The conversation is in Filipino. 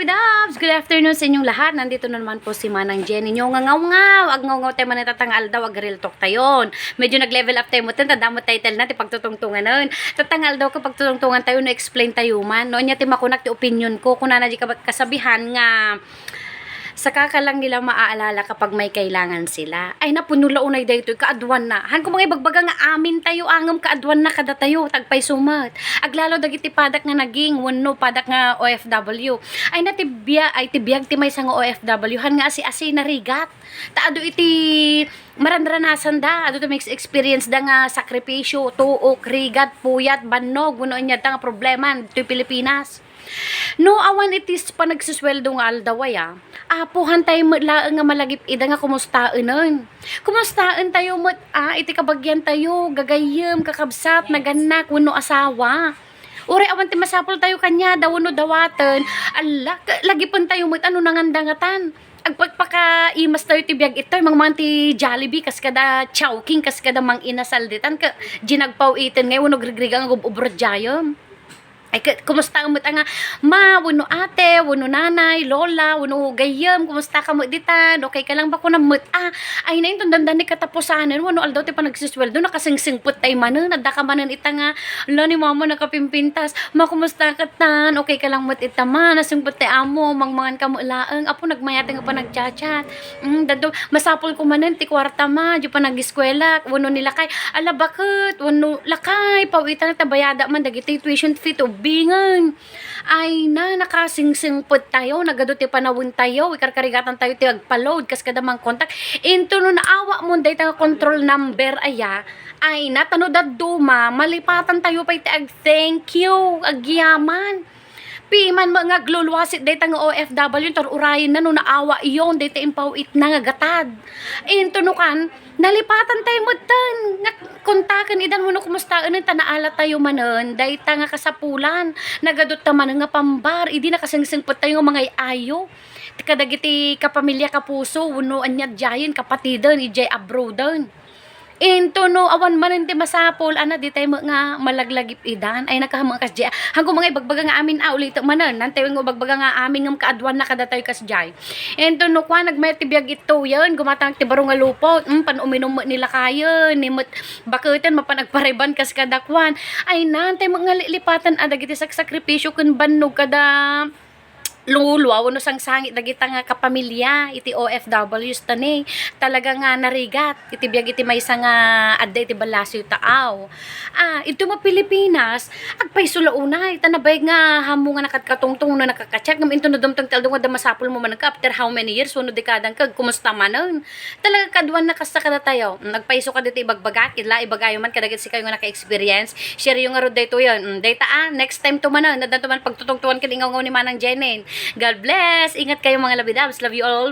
Labidabs! Good afternoon sa inyong lahat. Nandito na naman po si Manang Jenny nyo. Ngangaw-ngaw. Ag ngaw-ngaw tayo manatatangal daw. Ag real talk tayo. Medyo nag-level up tayo mo. Tanda mo title natin pagtutungtungan nun. Tatangal daw kapag tutungtungan tayo. No-explain tayo man. No, niya timakunak ti opinion ko. Kung na di kasabihan nga saka ka lang nila maaalala kapag may kailangan sila. Ay napunula unay dayto kaadwan na. Han ko mga ibagbaga nga amin tayo angam kaadwan na kada tayo tagpay sumat. Aglalo dagiti padak nga naging wenno padak nga OFW. Ay natibya ay tibiyag ti may sang OFW han nga asi narigat. Taado iti maranranasan da ado to makes experience da nga sakripisyo, tuok, rigat, puyat, bannog, kuno nya ta nga problema ti Pilipinas. No awan itis pa nagsusweldo nga aldaway apuhan tayo laeng nga malagip ida nga kumustaan nun. Kumustaan tayo iti kabagyan tayo gagayem kakabsat naganak wenno asawa. Uri awan ti masapol tayo kanya dawno dawaten alla lagi pun tayo ano nangandangatan. Agpagpaka-imas tayo ti biyag ito, mga ti Jollibee, kas kada chowking, kas kada mang inasal ditan, ka ginagpaw itin ngayon, nagregregang ubrodjayom. Ay, kumusta ang nga, ma, wano ate, wano nanay, lola, wano gayam, kumusta ka mo ditan, okay ka lang ba ko na ay na yung dandan ni katapusanan, wano aldaw ti pa nagsisweldo, nakasingsingput tayo manan, nadaka manan ita nga, lo ni mama nakapimpintas, ma, kumusta ka tan, okay ka lang mo ita ma, nasingput tayo amo, mangmangan ka mo ilaang, apo nagmayate nga pa nagchat-chat, dado, masapol ko manan, ti kwarta ma, di pa nag-eskwela, wano nila kay, ala bakit, wano lakay, pawitan na tabayada man, dagiti tuition fee to bingan. Ay na, nakasingsingpot tayo, nagaduti panawin tayo, ikarkarigatan tayo ti agpa-load, kas kadamang kontak. Into no naawa mo, day tayo control number, ay na, tanod duma, malipatan tayo pa iti thank you, agyaman. Piman mga glulwasit dayta nga OFW tor urayin na no naawa iyon dayta impawit na nga gatad. Into no kan nalipatan tayo mutan nga kontakan idan mo no kumusta ta naala tayo manen dayta nga kasapulan nagadot ta man nga pambar idi nakasingsingpot tayo nga mga ayo. Kadagiti kapamilya kapuso wenno anya jayen kapatidan ijay abroadan. Into no awan man ti masapol ana di tayo nga malaglagip idan ay nakahamang kas jay hanggang mga ibagbaga nga amin ulit manan nantayo nga ibagbaga nga amin ngam kaadwan na kada tayo kas jay into no kwa nagmet ti biag ito yan gumatang ti baro nga lupot panuminom nila kayo nimot bakutan mapanagpareban kas kada kwan ay nantay mga lilipatan adagiti saksakripisyo kun bannog kada lulwa wano sang sangit dagita nga kapamilya iti OFWs tani talaga nga narigat iti biag iti maysa nga adda iti balasyo taaw ito mo Pilipinas agpay sula unay tanabay nga hamo nga nakatungtong no nakakachat ngam into no dumtang taldo nga damasapol mo man after how many years wano dekadang kag kumusta manon talaga kadwan na kasta kada tayo nagpaiso ka dito ibagbagat ila ibagayo man kadagit si kayo nga naka-experience share yung nga rod dayto yan dayta next time to manon nadanto man pagtutungtuan kin ingaw ni Manang Jenny. God bless. Ingat kayo mga labidabs. Love you all.